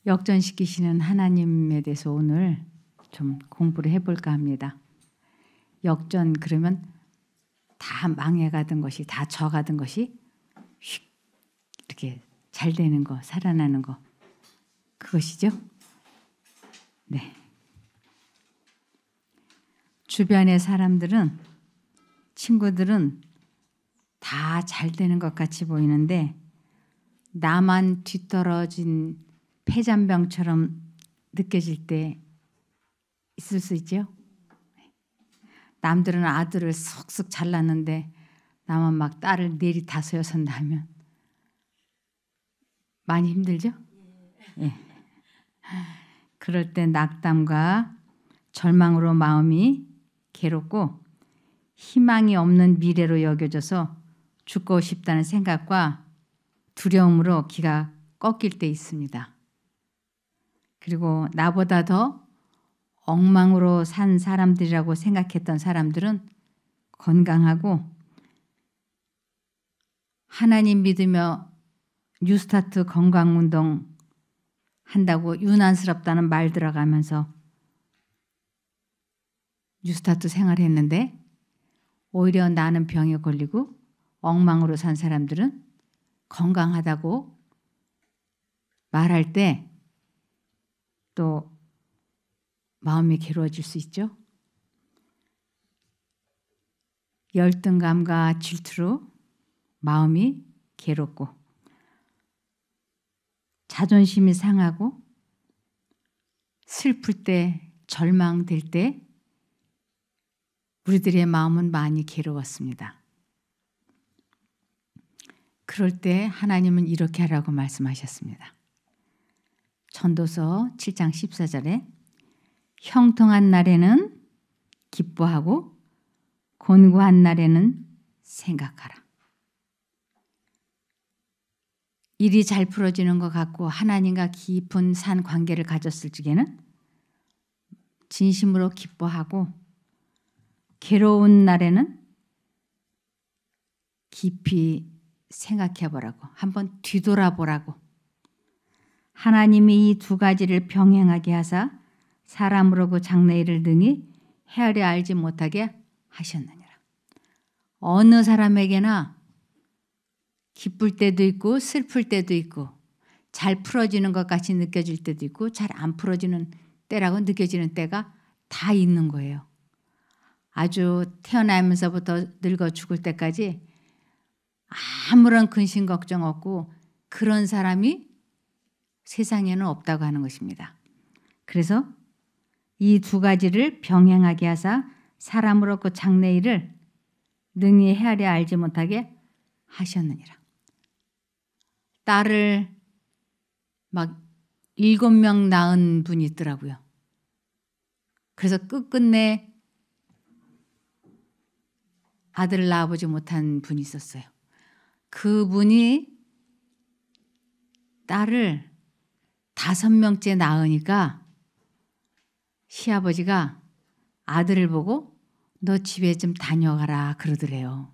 역전시키시는 하나님에 대해서 오늘 좀 공부를 해볼까 합니다. 역전 그러면 다 망해가던 것이, 다 져가던 것이 휙 이렇게 잘 되는 거, 살아나는 거, 그것이죠. 네. 주변의 사람들은, 친구들은 다 잘 되는 것 같이 보이는데 나만 뒤떨어진 폐잔병처럼 느껴질 때 있을 수 있죠. 남들은 아들을 쑥쑥 잘났는데 나만 막 딸을 내리다서여 산다면 많이 힘들죠? 예. 그럴 때 낙담과 절망으로 마음이 괴롭고 희망이 없는 미래로 여겨져서 죽고 싶다는 생각과 두려움으로 기가 꺾일 때 있습니다. 그리고 나보다 더 엉망으로 산 사람들이라고 생각했던 사람들은 건강하고 하나님 믿으며 뉴스타트 건강운동 한다고 유난스럽다는 말 들어가면서 뉴스타트 생활했는데 오히려 나는 병에 걸리고 엉망으로 산 사람들은 건강하다고 말할 때 또 마음이 괴로워질 수 있죠. 열등감과 질투로 마음이 괴롭고 자존심이 상하고 슬플 때, 절망될 때 우리들의 마음은 많이 괴로웠습니다. 그럴 때 하나님은 이렇게 하라고 말씀하셨습니다. 전도서 7장 14절에 형통한 날에는 기뻐하고 곤고한 날에는 생각하라. 일이 잘 풀어지는 것 같고 하나님과 깊은 산 관계를 가졌을 적에는 진심으로 기뻐하고 괴로운 날에는 깊이 생각해 보라고, 한번 뒤돌아보라고. 하나님이 이 두 가지를 병행하게 하사 사람으로 그 장래일을 능히 헤아려 알지 못하게 하셨느니라. 어느 사람에게나 기쁠 때도 있고 슬플 때도 있고 잘 풀어지는 것 같이 느껴질 때도 있고 잘 안 풀어지는 때라고 느껴지는 때가 다 있는 거예요. 아주 태어나면서부터 늙어 죽을 때까지 아무런 근심 걱정 없고 그런 사람이 세상에는 없다고 하는 것입니다. 그래서 이 두 가지를 병행하게 하사 사람으로 그 장래일을 능히 헤아려 알지 못하게 하셨느니라. 딸을 막 7명 낳은 분이 있더라고요. 그래서 끝끝내 아들을 낳아보지 못한 분이 있었어요. 그분이 딸을 5명째 낳으니까 시아버지가 아들을 보고 너 집에 좀 다녀가라 그러더래요.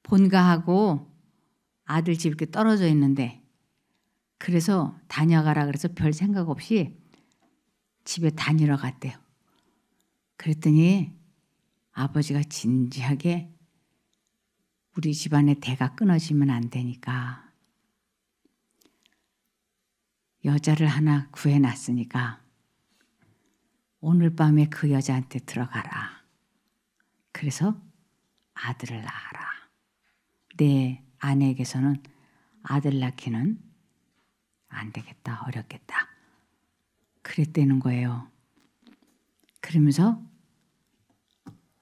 본가하고 아들 집 이렇게 떨어져 있는데 그래서 다녀가라 그래서 별 생각 없이 집에 다니러 갔대요. 그랬더니 아버지가 진지하게 우리 집안의 대가 끊어지면 안 되니까 여자를 하나 구해놨으니까 오늘 밤에 그 여자한테 들어가라. 그래서 아들을 낳아라. 내 아내에게서는 아들 낳기는 안 되겠다. 어렵겠다. 그랬다는 거예요. 그러면서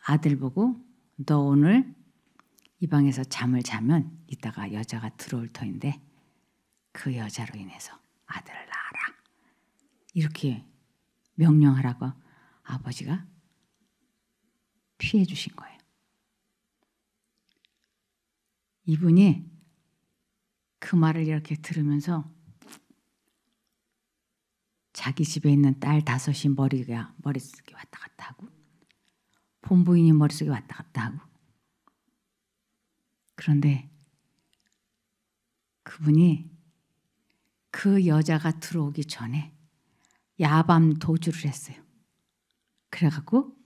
아들 보고 너 오늘 이 방에서 잠을 자면 이따가 여자가 들어올 터인데 그 여자로 인해서 아들을 낳아라. 이렇게 명령하라고 아버지가 피해 주신 거예요. 이분이 그 말을 이렇게 들으면서 자기 집에 있는 딸 5이 머릿속에 왔다 갔다 하고 본부인이 머릿속에 왔다 갔다 하고 그런데 그분이 그 여자가 들어오기 전에 야밤 도주를 했어요. 그래갖고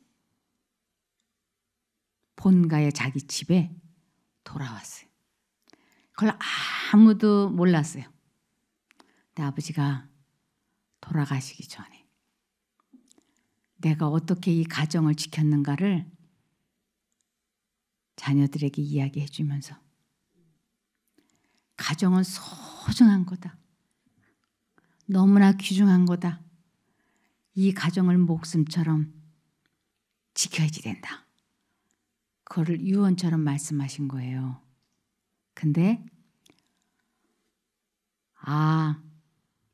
본가의 자기 집에 돌아왔어요. 그걸 아무도 몰랐어요. 내 아버지가 돌아가시기 전에 내가 어떻게 이 가정을 지켰는가를 자녀들에게 이야기해 주면서 가정은 소중한 거다. 너무나 귀중한 거다. 이 가정을 목숨처럼 지켜야지 된다. 그거를 유언처럼 말씀하신 거예요. 근데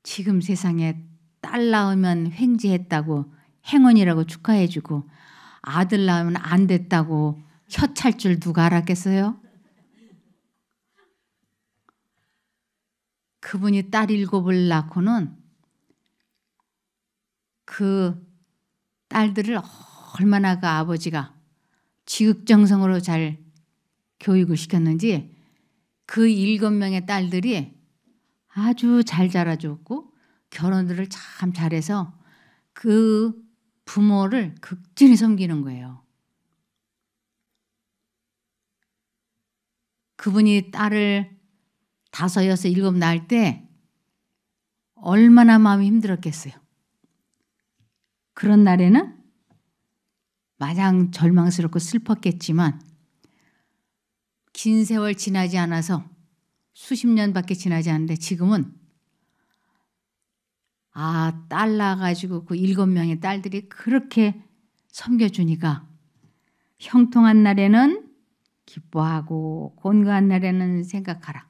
지금 세상에 딸 낳으면 횡재했다고 행운이라고 축하해주고 아들 낳으면 안 됐다고 혀찰 줄 누가 알았겠어요? 그분이 딸 7을 낳고는 그 딸들을 얼마나 그 아버지가 지극정성으로 잘 교육을 시켰는지 그 7명의 딸들이 아주 잘 자라줬고 결혼들을 참 잘해서 그 부모를 극진히 섬기는 거예요. 그분이 딸을 5, 6, 7 낳을 때 얼마나 마음이 힘들었겠어요. 그런 날에는 마냥 절망스럽고 슬펐겠지만 긴 세월 지나지 않아서 수십 년밖에 지나지 않는데 지금은 딸 낳아가지고 그 7명의 딸들이 그렇게 섬겨주니까 형통한 날에는 기뻐하고 곤고한 날에는 생각하라.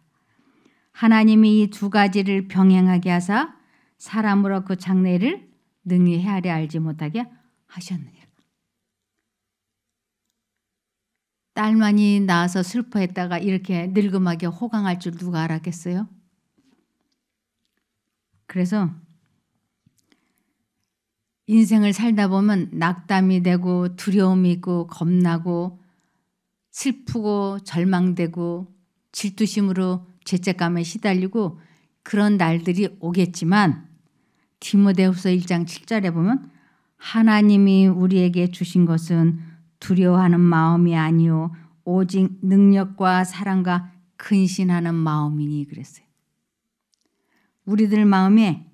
하나님이 이 2가지를 병행하게 하사 사람으로 그 장래를 능히 헤아려 알지 못하게 하셨느니라. 딸만이 낳아서 슬퍼했다가 이렇게 늙음하게 호강할 줄 누가 알았겠어요? 그래서 인생을 살다 보면 낙담이 되고 두려움이 있고 겁나고 슬프고 절망되고 질투심으로 죄책감에 시달리고 그런 날들이 오겠지만 디모데후서 1장 7절에 보면 하나님이 우리에게 주신 것은 두려워하는 마음이 아니요 오직 능력과 사랑과 근신하는 마음이니 그랬어요. 우리들 마음에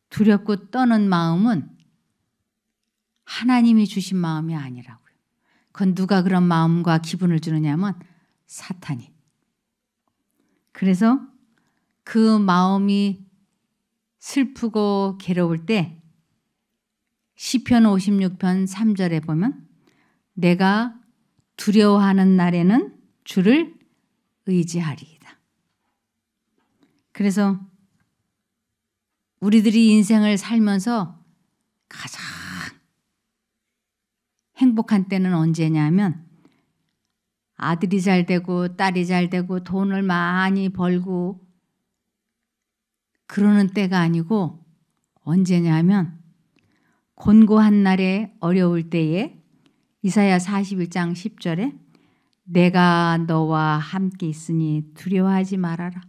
두렵고 떠는 마음은 하나님이 주신 마음이 아니라고요. 그건 누가 그런 마음과 기분을 주느냐면 사탄이. 그래서 그 마음이 슬프고 괴로울 때 시편 56편 3절에 보면 내가 두려워하는 날에는 주를 의지하리이다. 그래서 우리들이 인생을 살면서 가장 행복한 때는 언제냐면 아들이 잘 되고 딸이 잘 되고 돈을 많이 벌고 그러는 때가 아니고 언제냐면 곤고한 날에 어려울 때에 이사야 41장 10절에 내가 너와 함께 있으니 두려워하지 말아라.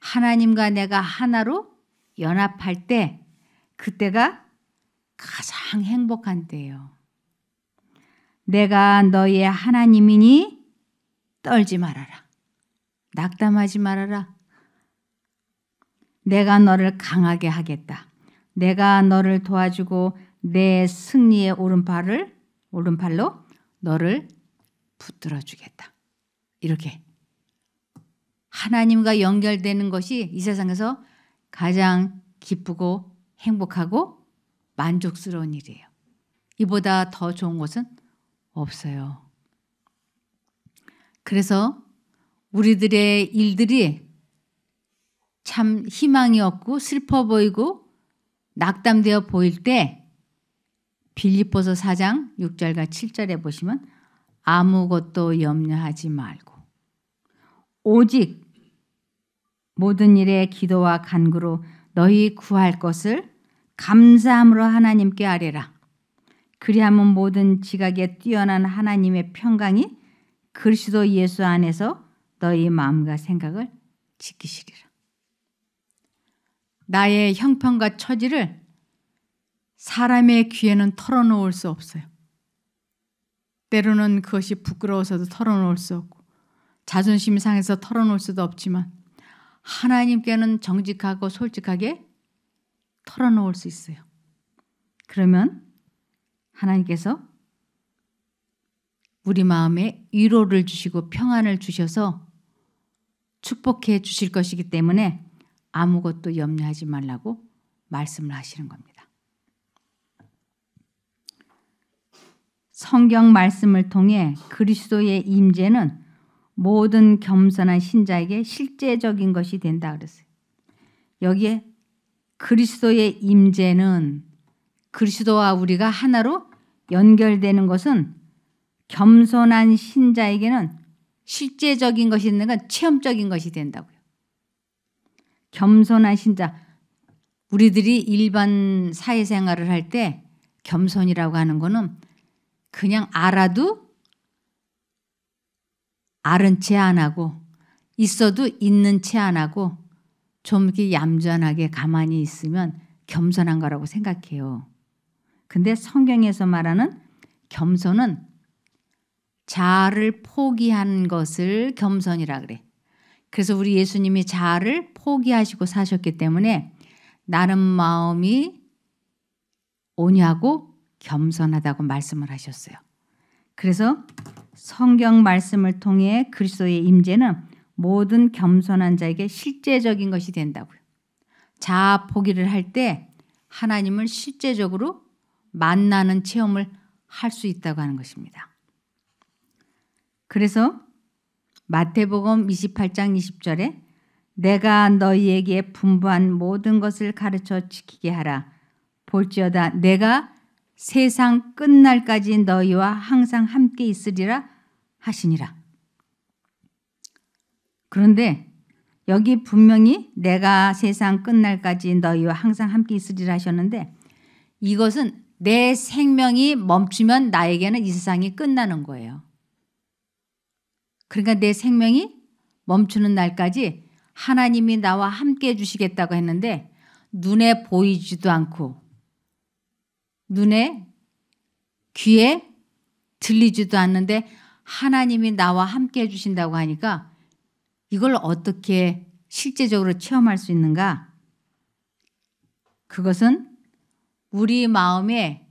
하나님과 내가 하나로 연합할 때 그때가 가장 행복한 때예요. 내가 너의 하나님이니 떨지 말아라. 낙담하지 말아라. 내가 너를 강하게 하겠다. 내가 너를 도와주고 내 승리의 오른팔로 너를 붙들어 주겠다. 이렇게 하나님과 연결되는 것이 이 세상에서 가장 기쁘고 행복하고 만족스러운 일이에요. 이보다 더 좋은 것은 없어요. 그래서 우리들의 일들이 참 희망이 없고 슬퍼 보이고 낙담되어 보일 때 빌립보서 4장 6절과 7절에 보시면 아무것도 염려하지 말고 오직 모든 일에 기도와 간구로 너희 구할 것을 감사함으로 하나님께 아뢰라. 그리하면 모든 지각에 뛰어난 하나님의 평강이 그리스도 예수 안에서 너희 마음과 생각을 지키시리라. 나의 형편과 처지를 사람의 귀에는 털어놓을 수 없어요. 때로는 그것이 부끄러워서도 털어놓을 수 없고 자존심이 상해서 털어놓을 수도 없지만 하나님께는 정직하고 솔직하게 털어놓을 수 있어요. 그러면 하나님께서 우리 마음에 위로를 주시고 평안을 주셔서 축복해 주실 것이기 때문에 아무것도 염려하지 말라고 말씀을 하시는 겁니다. 성경 말씀을 통해 그리스도의 임재는 모든 겸손한 신자에게 실제적인 것이 된다 그랬어요. 여기에 그리스도의 임재는 그리스도와 우리가 하나로 연결되는 것은 겸손한 신자에게는 실제적인 것이 있는 건 체험적인 것이 된다고요. 겸손한 신자, 우리들이 일반 사회생활을 할 때 겸손이라고 하는 거는 그냥 알아도 아는 채 안 하고 있어도 있는 채 안 하고 좀 이렇게 얌전하게 가만히 있으면 겸손한 거라고 생각해요. 근데 성경에서 말하는 겸손은 자아를 포기한 것을 겸손이라 그래. 그래서 우리 예수님이 자아를 포기하시고 사셨기 때문에 나는 마음이 온유하고 겸손하다고 말씀을 하셨어요. 그래서 성경 말씀을 통해 그리스도의 임재는 모든 겸손한 자에게 실제적인 것이 된다고요. 자아 포기를 할 때 하나님을 실제적으로 만나는 체험을 할 수 있다고 하는 것입니다. 그래서 마태복음 28장 20절에 내가 너희에게 분부한 모든 것을 가르쳐 지키게 하라. 볼지어다 내가 세상 끝날까지 너희와 항상 함께 있으리라 하시니라. 그런데 여기 분명히 내가 세상 끝날까지 너희와 항상 함께 있으리라 하셨는데 이것은 내 생명이 멈추면 나에게는 이 세상이 끝나는 거예요. 그러니까 내 생명이 멈추는 날까지 하나님이 나와 함께 해주시겠다고 했는데 눈에 보이지도 않고 눈에 귀에 들리지도 않는데 하나님이 나와 함께 해주신다고 하니까 이걸 어떻게 실제적으로 체험할 수 있는가? 그것은 우리 마음에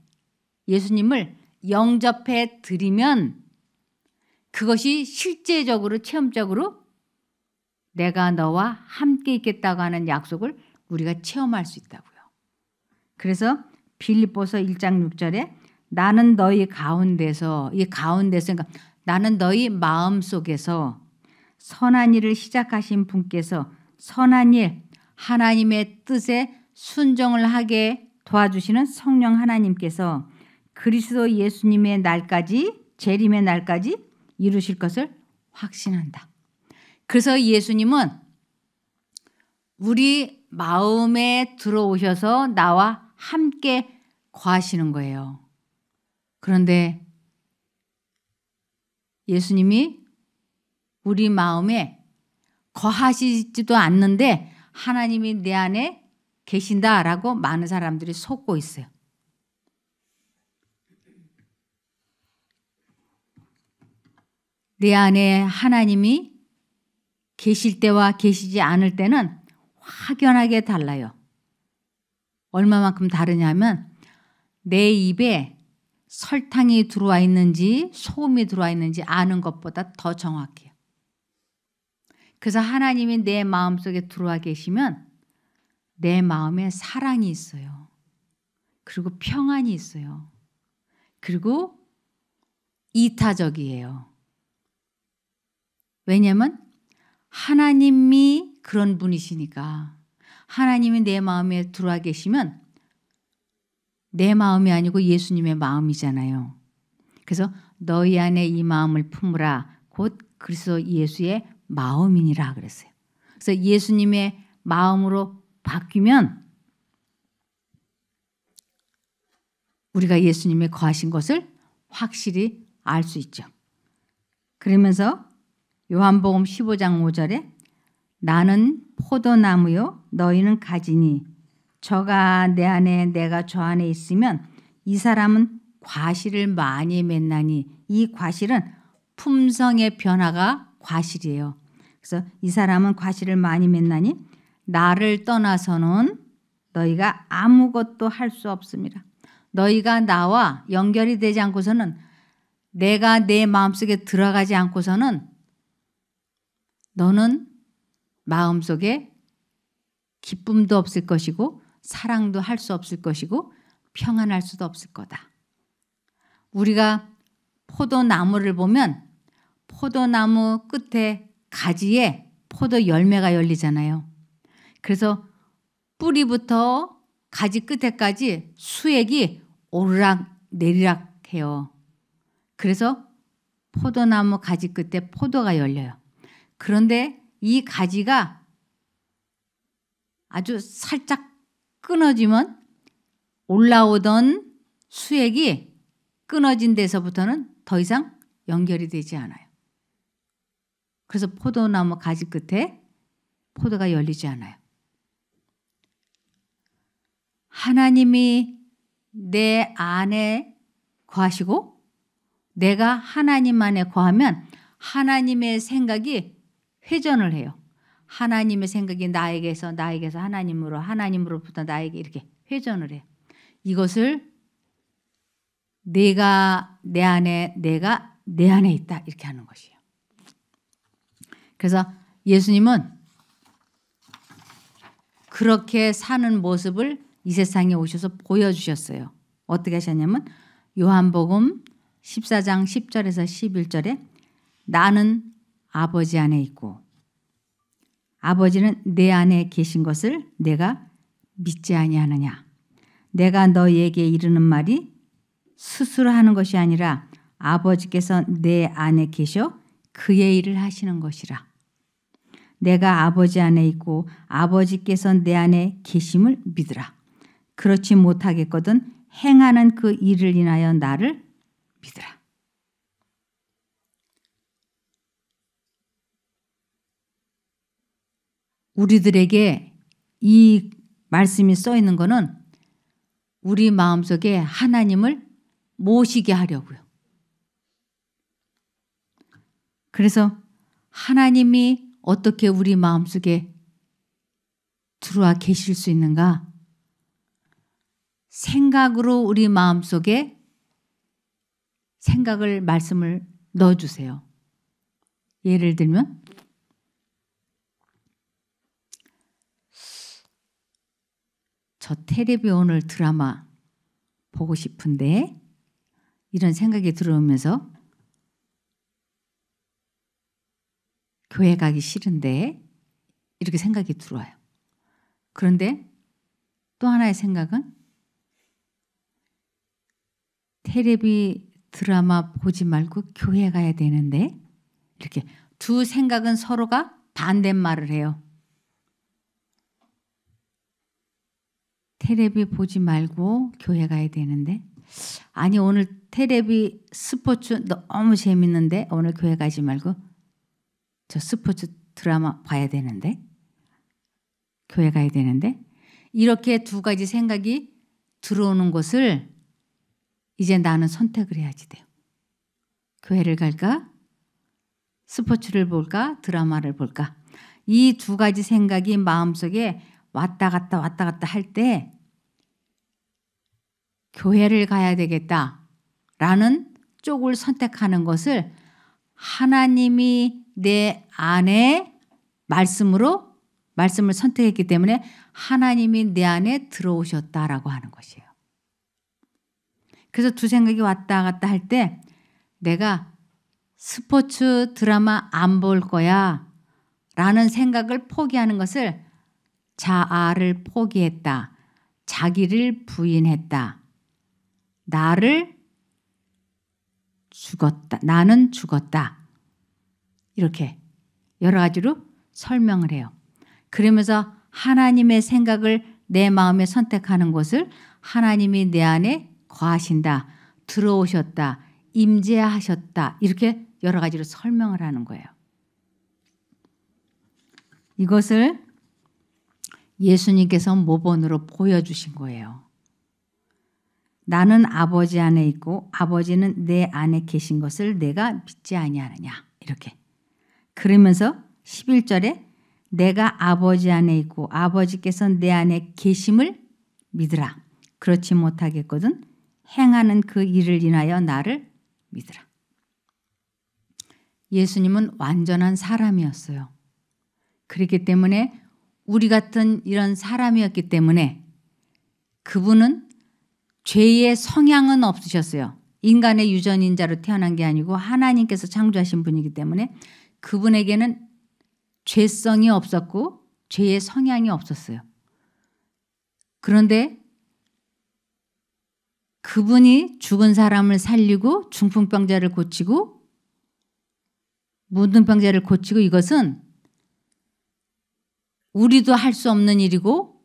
예수님을 영접해 드리면 그것이 실제적으로 체험적으로 내가 너와 함께 있겠다고 하는 약속을 우리가 체험할 수 있다고요. 그래서 빌립보서 1장 6절에 나는 너희 가운데서 이 가운데서 그러니까 나는 너희 마음속에서 선한 일을 시작하신 분께서 선한 일 하나님의 뜻에 순종을 하게 도와주시는 성령 하나님께서 그리스도 예수님의 날까지 재림의 날까지 이루실 것을 확신한다. 그래서 예수님은 우리 마음에 들어오셔서 나와 함께 거하시는 거예요. 그런데 예수님이 우리 마음에 거하시지도 않는데 하나님이 내 안에 계신다라고 많은 사람들이 속고 있어요. 내 안에 하나님이 계실 때와 계시지 않을 때는 확연하게 달라요. 얼마만큼 다르냐면 내 입에 설탕이 들어와 있는지 소금이 들어와 있는지 아는 것보다 더 정확해요. 그래서 하나님이 내 마음속에 들어와 계시면 내 마음에 사랑이 있어요. 그리고 평안이 있어요. 그리고 이타적이에요. 왜냐하면 하나님이 그런 분이시니까 하나님이 내 마음에 들어와 계시면 내 마음이 아니고 예수님의 마음이잖아요. 그래서 너희 안에 이 마음을 품으라 곧 그리스도 예수의 마음이니라 그랬어요. 그래서 예수님의 마음으로 바뀌면 우리가 예수님의 거하신 것을 확실히 알 수 있죠. 그러면서 요한복음 15장 5절에 나는 포도나무요 너희는 가지니 저가 내 안에 내가 저 안에 있으면 이 사람은 과실을 많이 맺나니 이 과실은 품성의 변화가 과실이에요. 그래서 이 사람은 과실을 많이 맺나니 나를 떠나서는 너희가 아무것도 할 수 없습니다. 너희가 나와 연결이 되지 않고서는 내가 내 마음속에 들어가지 않고서는 너는 마음속에 기쁨도 없을 것이고 사랑도 할 수 없을 것이고 평안할 수도 없을 거다. 우리가 포도나무를 보면 포도나무 끝에 가지에 포도 열매가 열리잖아요. 그래서 뿌리부터 가지 끝에까지 수액이 오르락 내리락 해요. 그래서 포도나무 가지 끝에 포도가 열려요. 그런데 이 가지가 아주 살짝 끊어지면 올라오던 수액이 끊어진 데서부터는 더 이상 연결이 되지 않아요. 그래서 포도나무 가지 끝에 포도가 열리지 않아요. 하나님이 내 안에 거하시고 내가 하나님 안에 거하면 하나님의 생각이 회전을 해요. 하나님의 생각이 나에게서 하나님으로, 하나님으로부터 나에게 이렇게 회전을 해요. 이것을 내가 내 안에, 내가 내 안에 있다 이렇게 하는 것이에요. 그래서 예수님은 그렇게 사는 모습을 이 세상에 오셔서 보여주셨어요. 어떻게 하셨냐면 요한복음 14장 10절에서 11절에 나는 아버지 안에 있고 아버지는 내 안에 계신 것을 내가 믿지 아니하느냐. 내가 너희에게 이르는 말이 스스로 하는 것이 아니라 아버지께서 내 안에 계셔 그의 일을 하시는 것이라. 내가 아버지 안에 있고 아버지께서 내 안에 계심을 믿으라. 그렇지 못하겠거든 행하는 그 일을 인하여 나를 믿으라. 우리들에게 이 말씀이 써 있는 거는 우리 마음속에 하나님을 모시게 하려고요. 그래서 하나님이 어떻게 우리 마음속에 들어와 계실 수 있는가? 생각으로 우리 마음속에 말씀을 넣어주세요. 예를 들면 저 텔레비 오늘 드라마 보고 싶은데 이런 생각이 들어오면서 교회 가기 싫은데 이렇게 생각이 들어와요. 그런데 또 하나의 생각은 텔레비 드라마 보지 말고 교회 가야 되는데 이렇게 두 생각은 서로가 반대말을 해요. 텔레비 보지 말고 교회 가야 되는데 아니 오늘 텔레비 스포츠 너무 재밌는데 오늘 교회 가지 말고 저 스포츠 드라마 봐야 되는데 교회 가야 되는데 이렇게 두 가지 생각이 들어오는 것을 이제 나는 선택을 해야지 돼요. 교회를 갈까? 스포츠를 볼까? 드라마를 볼까? 이 두 가지 생각이 마음속에 왔다 갔다 할 때 교회를 가야 되겠다라는 쪽을 선택하는 것을 하나님이 내 안에 말씀을 선택했기 때문에 하나님이 내 안에 들어오셨다라고 하는 것이에요. 그래서 두 생각이 왔다 갔다 할 때 내가 스포츠 드라마 안 볼 거야 라는 생각을 포기하는 것을 자아를 포기했다. 자기를 부인했다. 나는 죽었다. 이렇게 여러 가지로 설명을 해요. 그러면서 하나님의 생각을 내 마음에 선택하는 것을 하나님이 내 안에 거하신다. 들어오셨다. 임재하셨다. 이렇게 여러 가지로 설명을 하는 거예요. 이것을 예수님께서 모본으로 보여주신 거예요. 나는 아버지 안에 있고 아버지는 내 안에 계신 것을 내가 믿지 아니하느냐 이렇게. 그러면서 11절에 내가 아버지 안에 있고 아버지께서 내 안에 계심을 믿으라. 그렇지 못하겠거든 행하는 그 일을 인하여 나를 믿으라. 예수님은 완전한 사람이었어요. 그렇기 때문에 우리 같은 이런 사람이었기 때문에 그분은 죄의 성향은 없으셨어요. 인간의 유전인자로 태어난 게 아니고 하나님께서 창조하신 분이기 때문에 그분에게는 죄성이 없었고 죄의 성향이 없었어요. 그런데 그분이 죽은 사람을 살리고 중풍병자를 고치고 문둥병자를 고치고 이것은 우리도 할 수 없는 일이고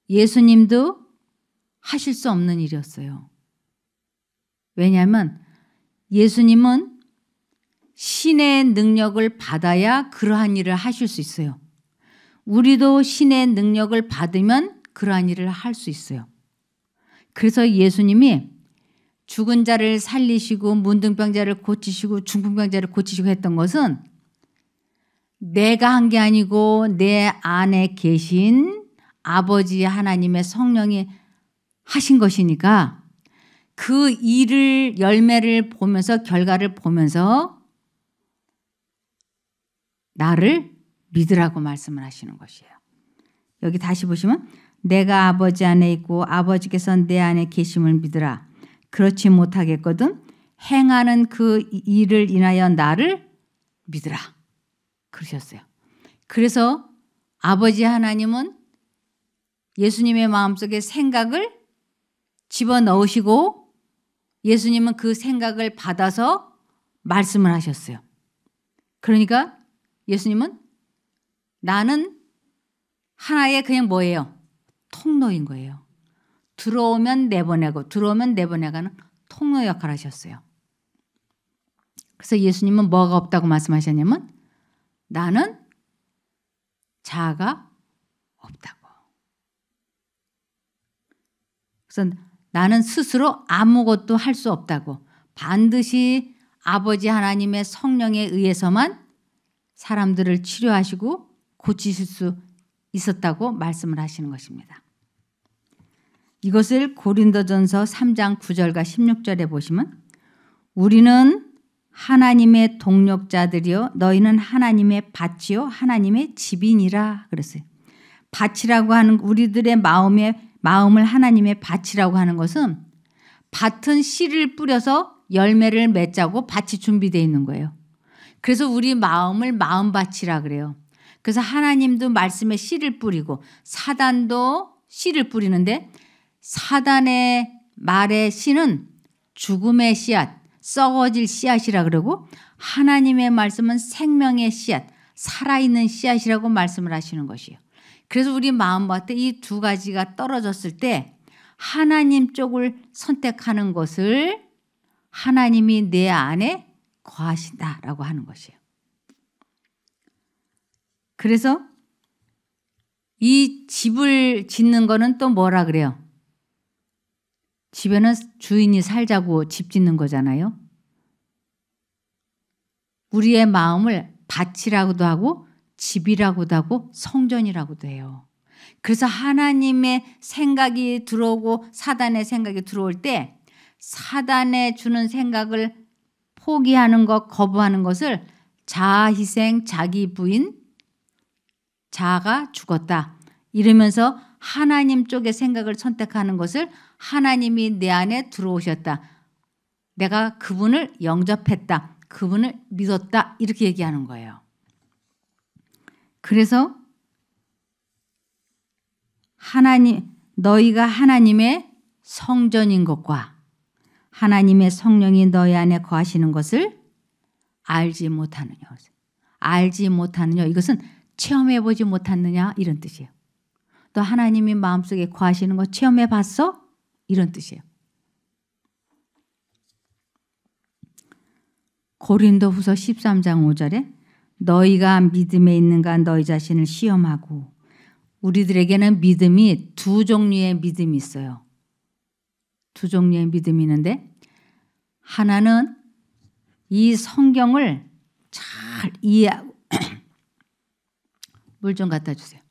예수님도 하실 수 없는 일이었어요. 왜냐하면 예수님은 신의 능력을 받아야 그러한 일을 하실 수 있어요. 우리도 신의 능력을 받으면 그러한 일을 할 수 있어요. 그래서 예수님이 죽은 자를 살리시고 문둥병자를 고치시고 중풍병자를 고치시고 했던 것은 내가 한 게 아니고 내 안에 계신 아버지 하나님의 성령이 하신 것이니까 그 일을 열매를 보면서 결과를 보면서 나를 믿으라고 말씀을 하시는 것이에요. 여기 다시 보시면 내가 아버지 안에 있고 아버지께서 내 안에 계심을 믿으라. 그렇지 못하겠거든 행하는 그 일을 인하여 나를 믿으라. 그러셨어요. 그래서 아버지 하나님은 예수님의 마음속에 생각을 집어넣으시고 예수님은 그 생각을 받아서 말씀을 하셨어요. 그러니까 예수님은 나는 하나의 그냥 뭐예요? 통로인 거예요. 들어오면 내보내고 들어오면 내보내가는 통로 역할을 하셨어요. 그래서 예수님은 뭐가 없다고 말씀하셨냐면 나는 자아가 없다고. 그래서 나는 스스로 아무것도 할 수 없다고. 반드시 아버지 하나님의 성령에 의해서만 사람들을 치료하시고 고치실 수 있었다고 말씀을 하시는 것입니다. 이것을 고린도전서 3장 9절과 16절에 보시면 우리는 하나님의 동력자들이요 너희는 하나님의 밭이요 하나님의 집이니라 그랬어요. 밭이라고 하는 우리들의 마음을 하나님의 밭이라고 하는 것은 밭은 씨를 뿌려서 열매를 맺자고 밭이 준비되어 있는 거예요. 그래서 우리 마음을 마음밭이라 그래요. 그래서 하나님도 말씀에 씨를 뿌리고 사단도 씨를 뿌리는데 사단의 말의 씨는 죽음의 씨앗, 썩어질 씨앗이라 그러고 하나님의 말씀은 생명의 씨앗, 살아있는 씨앗이라고 말씀을 하시는 것이에요. 그래서 우리 마음밭에 이 두 가지가 떨어졌을 때 하나님 쪽을 선택하는 것을 하나님이 내 안에 거하신다라고 하는 것이에요. 그래서 이 집을 짓는 거는 또 뭐라 그래요? 집에는 주인이 살자고 집 짓는 거잖아요. 우리의 마음을 밭이라고도 하고 집이라고도 하고 성전이라고도 해요. 그래서 하나님의 생각이 들어오고 사단의 생각이 들어올 때 사단에 주는 생각을 포기하는 것, 거부하는 것을 자아희생, 자기 부인, 자아가 죽었다. 이러면서 하나님 쪽의 생각을 선택하는 것을 하나님이 내 안에 들어오셨다. 내가 그분을 영접했다. 그분을 믿었다. 이렇게 얘기하는 거예요. 그래서 너희가 하나님의 성전인 것과 하나님의 성령이 너희 안에 거하시는 것을 알지 못하느냐. 알지 못하느냐. 이것은 체험해보지 못하느냐 이런 뜻이에요. 너 하나님이 마음속에 거하시는 거 체험해봤어? 이런 뜻이에요. 고린도후서 13장 5절에 너희가 믿음에 있는가 너희 자신을 시험하고 우리들에게는 믿음이 두 종류의 믿음이 있어요. 두 종류의 믿음이 있는데 하나는 이 성경을 잘 이해하고 물 좀 갖다 주세요.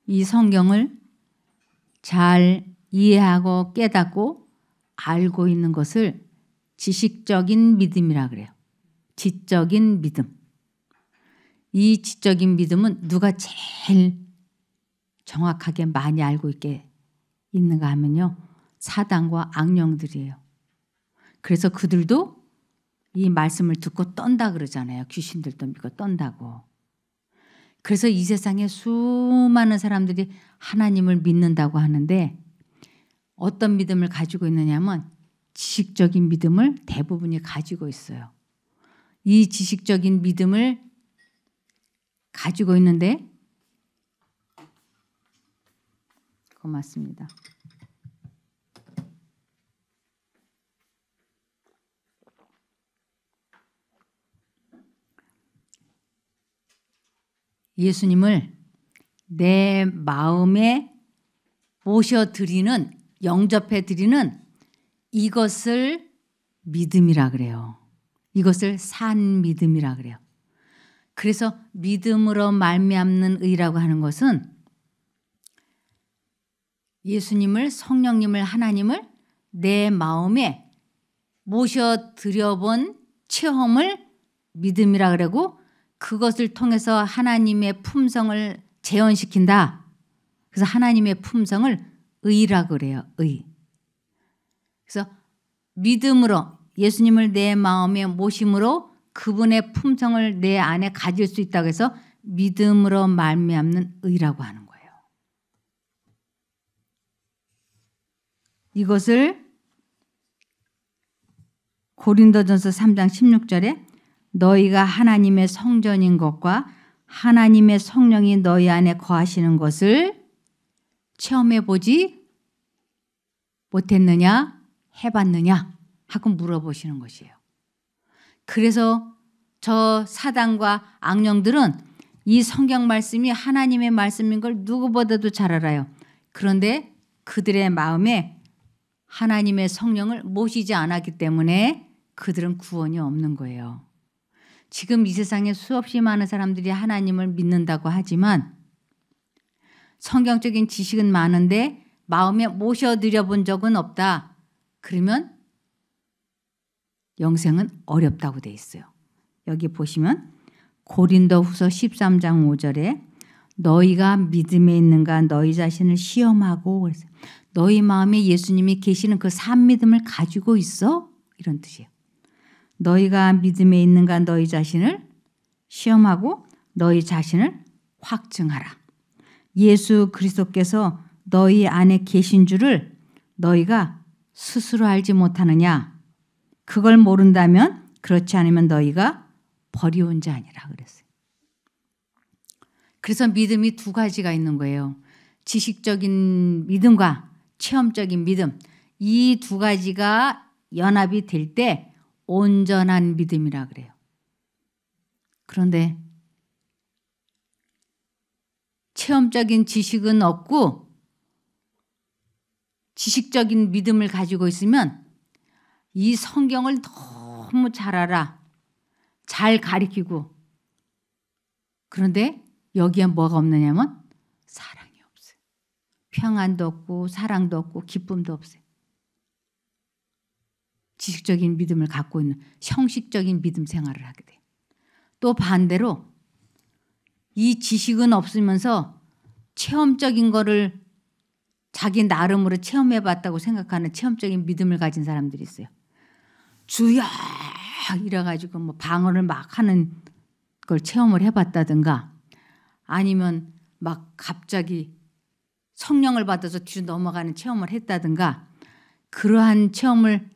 이 성경을 잘 이해하고 깨닫고 알고 있는 것을 지식적인 믿음이라 그래요. 지적인 믿음. 이 지적인 믿음은 누가 제일 정확하게 많이 알고 있는가 하면요. 사단과 악령들이에요. 그래서 그들도 이 말씀을 듣고 떤다 그러잖아요. 귀신들도 믿고 떤다고. 그래서 이 세상에 수많은 사람들이 하나님을 믿는다고 하는데 어떤 믿음을 가지고 있느냐면 지식적인 믿음을 대부분이 가지고 있어요. 이 지식적인 믿음을 가지고 있는데 고맙습니다. 예수님을 내 마음에 모셔드리는 영접해드리는 이것을 믿음이라 그래요. 이것을 산 믿음이라 그래요. 그래서 믿음으로 말미암는 의라고 하는 것은 예수님을 성령님을 하나님을 내 마음에 모셔드려본 체험을 믿음이라 그러고 그것을 통해서 하나님의 품성을 재현시킨다. 그래서 하나님의 품성을 의라 그래요. 의. 그래서 믿음으로 예수님을 내 마음에 모심으로 그분의 품성을 내 안에 가질 수 있다고 해서 믿음으로 말미암는 의라고 하는 거예요. 이것을 고린도전서 3장 16절에 너희가 하나님의 성전인 것과 하나님의 성령이 너희 안에 거하시는 것을 체험해 보지 못했느냐 해봤느냐 하고 물어보시는 것이에요. 그래서 저 사단과 악령들은 이 성경 말씀이 하나님의 말씀인 걸 누구보다도 잘 알아요. 그런데 그들의 마음에 하나님의 성령을 모시지 않았기 때문에 그들은 구원이 없는 거예요. 지금 이 세상에 수없이 많은 사람들이 하나님을 믿는다고 하지만 성경적인 지식은 많은데 마음에 모셔드려 본 적은 없다. 그러면 영생은 어렵다고 돼 있어요. 여기 보시면 고린도후서 13장 5절에 너희가 믿음에 있는가 너희 자신을 시험하고 그랬어요. 너희 마음에 예수님이 계시는 그 산 믿음을 가지고 있어? 이런 뜻이에요. 너희가 믿음에 있는가 너희 자신을 시험하고 너희 자신을 확증하라. 예수 그리스도께서 너희 안에 계신 줄을 너희가 스스로 알지 못하느냐? 그걸 모른다면 그렇지 않으면 너희가 버리온 자니라 그랬어요. 그래서 믿음이 두 가지가 있는 거예요. 지식적인 믿음과 체험적인 믿음. 이 두 가지가 연합이 될 때 온전한 믿음이라 그래요. 그런데 체험적인 지식은 없고 지식적인 믿음을 가지고 있으면 이 성경을 너무 잘 알아. 잘 가리키고. 그런데 여기에 뭐가 없느냐면 사랑이 없어요. 평안도 없고 사랑도 없고 기쁨도 없어요. 지식적인 믿음을 갖고 있는 형식적인 믿음 생활을 하게 돼요. 또 반대로 이 지식은 없으면서 체험적인 거를 자기 나름으로 체험해봤다고 생각하는 체험적인 믿음을 가진 사람들이 있어요. 주여 이래가지고 뭐 방언을 막 하는 걸 체험을 해봤다든가 아니면 막 갑자기 성령을 받아서 뒤로 넘어가는 체험을 했다든가 그러한 체험을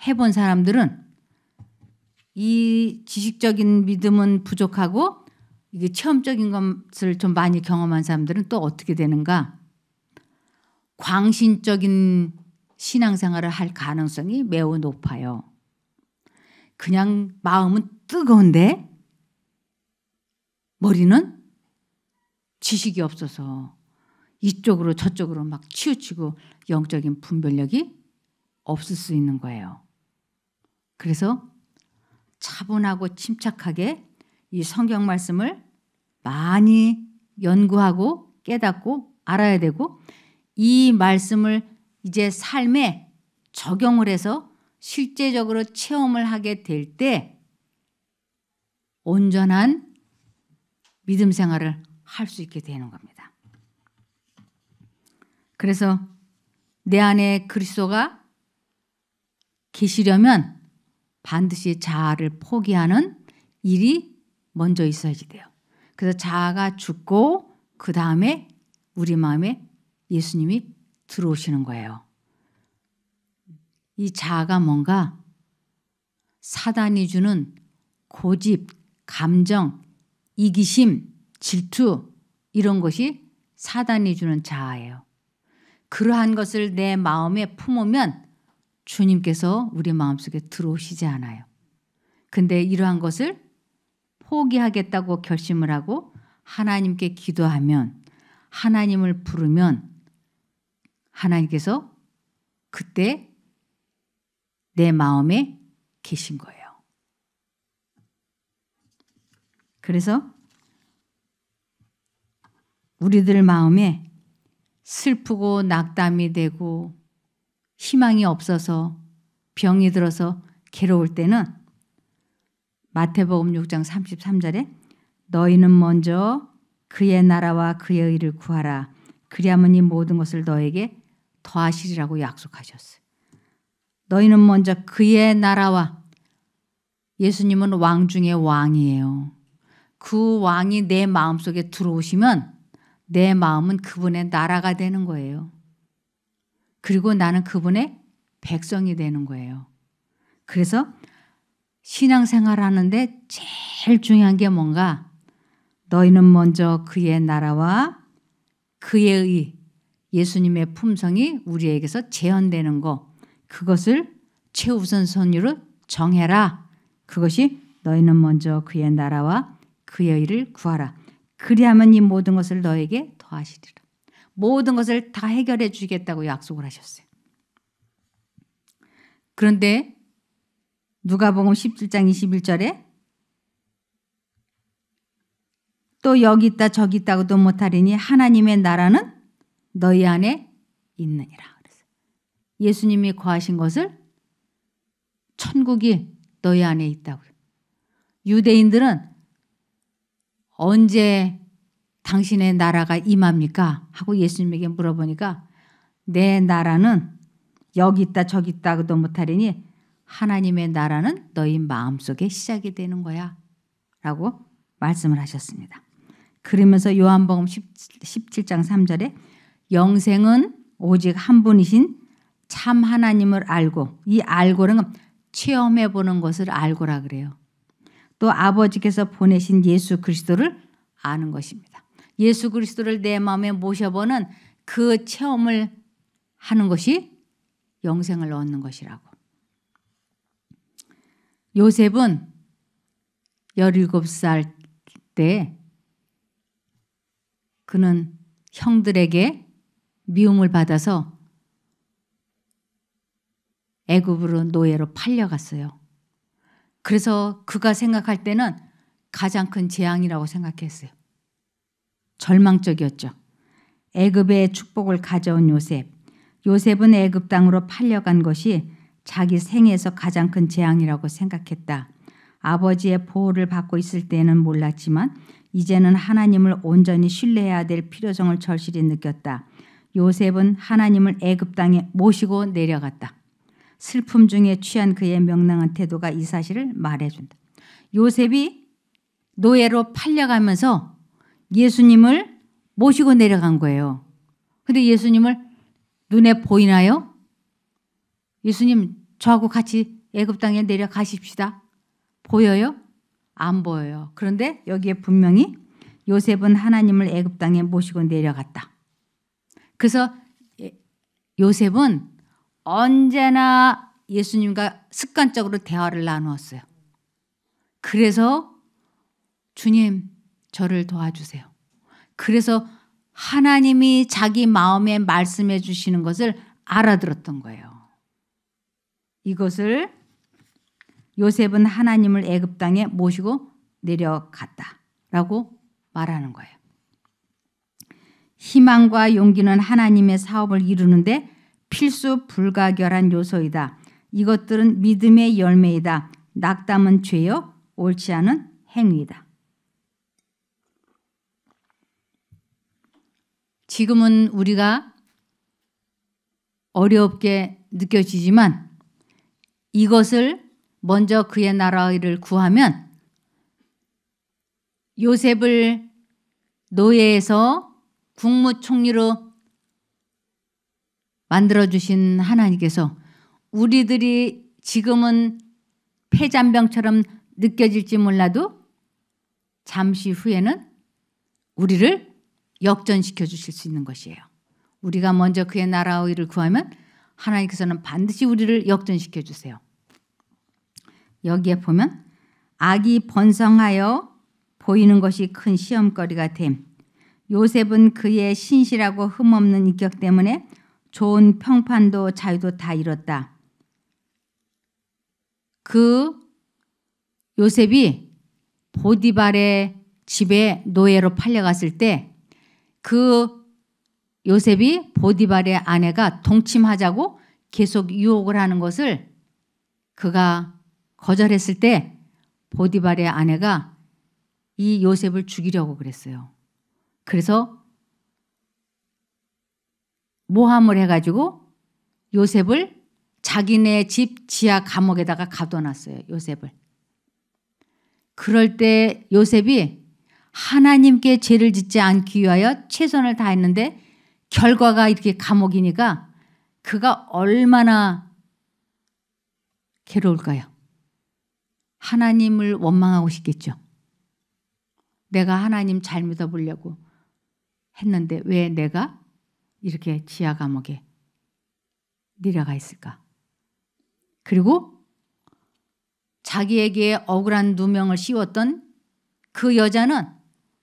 해본 사람들은 이 지식적인 믿음은 부족하고 이게 체험적인 것을 좀 많이 경험한 사람들은 또 어떻게 되는가? 광신적인 신앙생활을 할 가능성이 매우 높아요. 그냥 마음은 뜨거운데 머리는 지식이 없어서 이쪽으로 저쪽으로 막 치우치고 영적인 분별력이 없을 수 있는 거예요. 그래서 차분하고 침착하게 이 성경 말씀을 많이 연구하고 깨닫고 알아야 되고, 이 말씀을 이제 삶에 적용을 해서 실제적으로 체험을 하게 될 때 온전한 믿음 생활을 할 수 있게 되는 겁니다. 그래서 내 안에 그리스도가 계시려면 반드시 자아를 포기하는 일이 먼저 있어야지 돼요. 그래서 자아가 죽고 그 다음에 우리 마음에 예수님이 들어오시는 거예요. 이 자아가 뭔가 사단이 주는 고집, 감정, 이기심, 질투, 이런 것이 사단이 주는 자아예요. 그러한 것을 내 마음에 품으면 주님께서 우리 마음속에 들어오시지 않아요. 근데 이러한 것을 포기하겠다고 결심을 하고 하나님께 기도하면, 하나님을 부르면 하나님께서 그때 내 마음에 계신 거예요. 그래서 우리들 마음에 슬프고 낙담이 되고 희망이 없어서 병이 들어서 괴로울 때는 마태복음 6장 33절에 너희는 먼저 그의 나라와 그의 의를 구하라. 그리하면 이 모든 것을 너에게 더하시리라고 약속하셨어요. 너희는 먼저 그의 나라와, 예수님은 왕 중에 왕이에요. 그 왕이 내 마음속에 들어오시면 내 마음은 그분의 나라가 되는 거예요. 그리고 나는 그분의 백성이 되는 거예요. 그래서 신앙생활 하는데 제일 중요한 게 뭔가, 너희는 먼저 그의 나라와 그의 의, 예수님의 품성이 우리에게서 재현되는 거, 그것을 최우선순위로 정해라. 그것이 너희는 먼저 그의 나라와 그의 의를 구하라. 그리하면 이 모든 것을 너에게 더하시리라. 모든 것을 다 해결해 주겠다고 약속을 하셨어요. 그런데 누가복음 17장 21절에 또 여기 있다 저기 있다고도 못하리니 하나님의 나라는 너희 안에 있느니라. 그래서 예수님이 거하신 것을 천국이 너희 안에 있다고요. 유대인들은 언제 당신의 나라가 임합니까? 하고 예수님에게 물어보니까 내 나라는 여기 있다 저기 있다고도 못하리니 하나님의 나라는 너희 마음속에 시작이 되는 거야 라고 말씀을 하셨습니다. 그러면서 요한복음 17장 3절에 영생은 오직 한 분이신 참 하나님을 알고, 이 알고는 체험해 보는 것을 알고라 그래요. 또 아버지께서 보내신 예수 그리스도를 아는 것입니다. 예수 그리스도를 내 마음에 모셔보는 그 체험을 하는 것이 영생을 얻는 것이라고. 요셉은 17살 때 그는 형들에게 미움을 받아서 애굽으로 노예로 팔려갔어요. 그래서 그가 생각할 때는 가장 큰 재앙이라고 생각했어요. 절망적이었죠. 애굽의 축복을 가져온 요셉. 요셉은 애굽 땅으로 팔려간 것이 자기 생애에서 가장 큰 재앙이라고 생각했다. 아버지의 보호를 받고 있을 때는 몰랐지만 이제는 하나님을 온전히 신뢰해야 될 필요성을 절실히 느꼈다. 요셉은 하나님을 애굽 땅에 모시고 내려갔다. 슬픔 중에 취한 그의 명랑한 태도가 이 사실을 말해준다. 요셉이 노예로 팔려가면서 예수님을 모시고 내려간 거예요. 근데 예수님을 눈에 보이나요? 예수님 저하고 같이 애굽 땅에 내려가십시다. 보여요? 안 보여요. 그런데 여기에 분명히 요셉은 하나님을 애굽 땅에 모시고 내려갔다. 그래서 요셉은 언제나 예수님과 습관적으로 대화를 나누었어요. 그래서 주님 저를 도와주세요. 그래서 하나님이 자기 마음에 말씀해 주시는 것을 알아들었던 거예요. 이것을 요셉은 하나님을 애굽 땅에 모시고 내려갔다라고 말하는 거예요. 희망과 용기는 하나님의 사업을 이루는데 필수 불가결한 요소이다. 이것들은 믿음의 열매이다. 낙담은 죄요, 옳지 않은 행위이다. 지금은 우리가 어렵게 느껴지지만 이것을 먼저 그의 나라의 일을 구하면 요셉을 노예에서 국무총리로 만들어주신 하나님께서 우리들이 지금은 폐잔병처럼 느껴질지 몰라도 잠시 후에는 우리를 역전시켜 주실 수 있는 것이에요. 우리가 먼저 그의 나라의 일을 구하면 하나님께서는 반드시 우리를 역전시켜 주세요. 여기에 보면 악이 번성하여 보이는 것이 큰 시험거리가 됨. 요셉은 그의 신실하고 흠없는 인격 때문에 좋은 평판도 자유도 다 잃었다. 그 요셉이 보디발의 집에 노예로 팔려갔을 때 그 요셉이 보디발의 아내가 동침하자고 계속 유혹을 하는 것을 그가 거절했을 때 보디발의 아내가 이 요셉을 죽이려고 그랬어요. 그래서 모함을 해가지고 요셉을 자기네 집 지하 감옥에다가 가둬놨어요. 요셉을. 그럴 때 요셉이 하나님께 죄를 짓지 않기 위하여 최선을 다했는데 결과가 이렇게 감옥이니까 그가 얼마나 괴로울까요? 하나님을 원망하고 싶겠죠. 내가 하나님 잘 믿어보려고 했는데 왜 내가 이렇게 지하 감옥에 내려가 있을까? 그리고 자기에게 억울한 누명을 씌웠던 그 여자는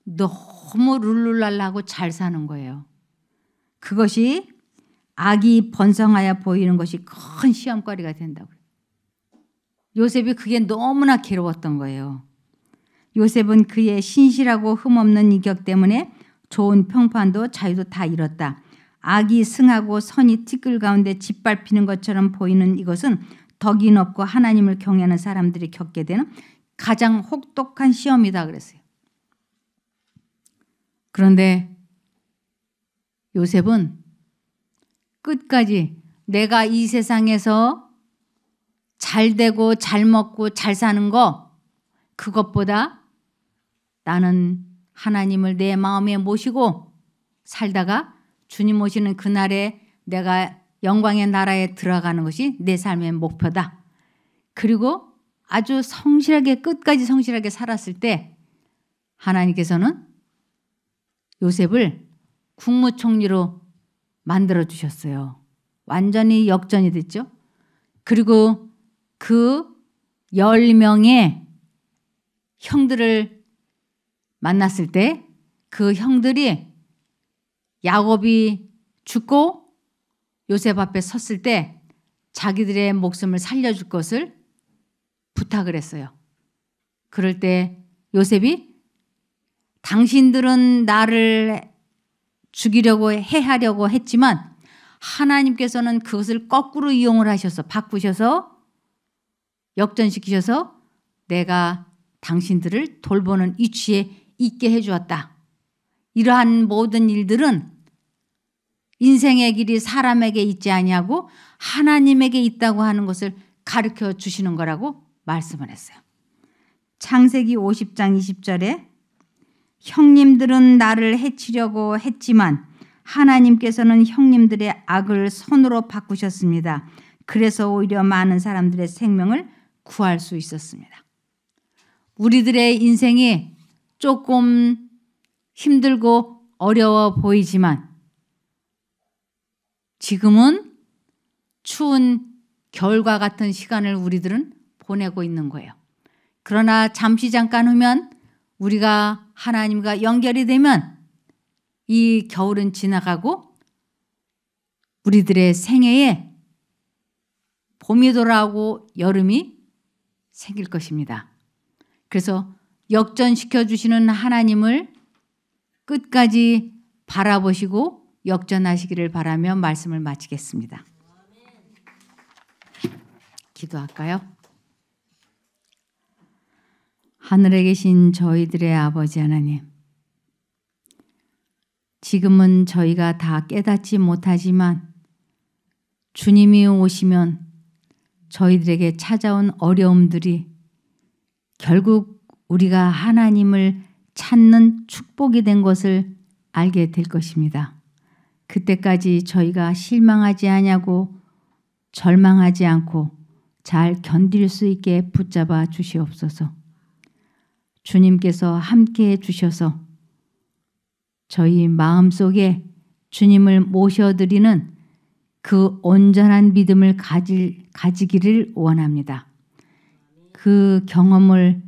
너무 룰루랄라하고 잘 사는 거예요. 그것이 악이 번성하여 보이는 것이 큰 시험거리가 된다고요. 요셉이 그게 너무나 괴로웠던 거예요. 요셉은 그의 신실하고 흠없는 인격 때문에 좋은 평판도 자유도 다 잃었다. 악이 승하고 선이 티끌 가운데 짓밟히는 것처럼 보이는 이것은 덕이 높고 하나님을 경외하는 사람들이 겪게 되는 가장 혹독한 시험이다 그랬어요. 그런데 요셉은 끝까지 내가 이 세상에서 잘 되고 잘 먹고 잘 사는 거 그것보다 나는 하나님을 내 마음에 모시고 살다가 주님 오시는 그날에 내가 영광의 나라에 들어가는 것이 내 삶의 목표다. 그리고 아주 성실하게 끝까지 성실하게 살았을 때 하나님께서는 요셉을 국무총리로 만들어 주셨어요. 완전히 역전이 됐죠. 그리고 그 10명의 형들을 만났을 때 그 형들이 야곱이 죽고 요셉 앞에 섰을 때 자기들의 목숨을 살려줄 것을 부탁을 했어요. 그럴 때 요셉이 당신들은 나를 죽이려고 해하려고 했지만 하나님께서는 그것을 거꾸로 이용을 하셔서 바꾸셔서 역전시키셔서 내가 당신들을 돌보는 위치에 있게 해주었다. 이러한 모든 일들은 인생의 길이 사람에게 있지 아니하고 하나님에게 있다고 하는 것을 가르쳐 주시는 거라고 말씀을 했어요. 창세기 50장 20절에 형님들은 나를 해치려고 했지만 하나님께서는 형님들의 악을 선으로 바꾸셨습니다. 그래서 오히려 많은 사람들의 생명을 구할 수 있었습니다. 우리들의 인생이 조금 힘들고 어려워 보이지만 지금은 추운 겨울과 같은 시간을 우리들은 보내고 있는 거예요. 그러나 잠시 잠깐 후면 우리가 하나님과 연결이 되면 이 겨울은 지나가고 우리들의 생애에 봄이 돌아오고 여름이 생길 것입니다. 그래서 역전시켜 주시는 하나님을 끝까지 바라보시고 역전하시기를 바라며 말씀을 마치겠습니다. 기도할까요? 하늘에 계신 저희들의 아버지 하나님, 지금은 저희가 다 깨닫지 못하지만 주님이 오시면 저희들에게 찾아온 어려움들이 결국 우리가 하나님을 찾는 축복이 된 것을 알게 될 것입니다. 그때까지 저희가 실망하지 아니하고 절망하지 않고 잘 견딜 수 있게 붙잡아 주시옵소서. 주님께서 함께해 주셔서 저희 마음속에 주님을 모셔드리는 그 온전한 믿음을 가지기를 원합니다. 그 경험을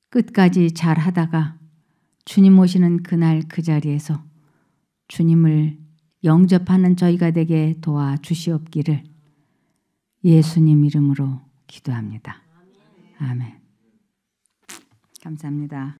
끝까지 잘 하다가 주님 오시는 그날 그 자리에서 주님을 영접하는 저희가 되게 도와주시옵기를 예수님 이름으로 기도합니다. 아멘. 감사합니다.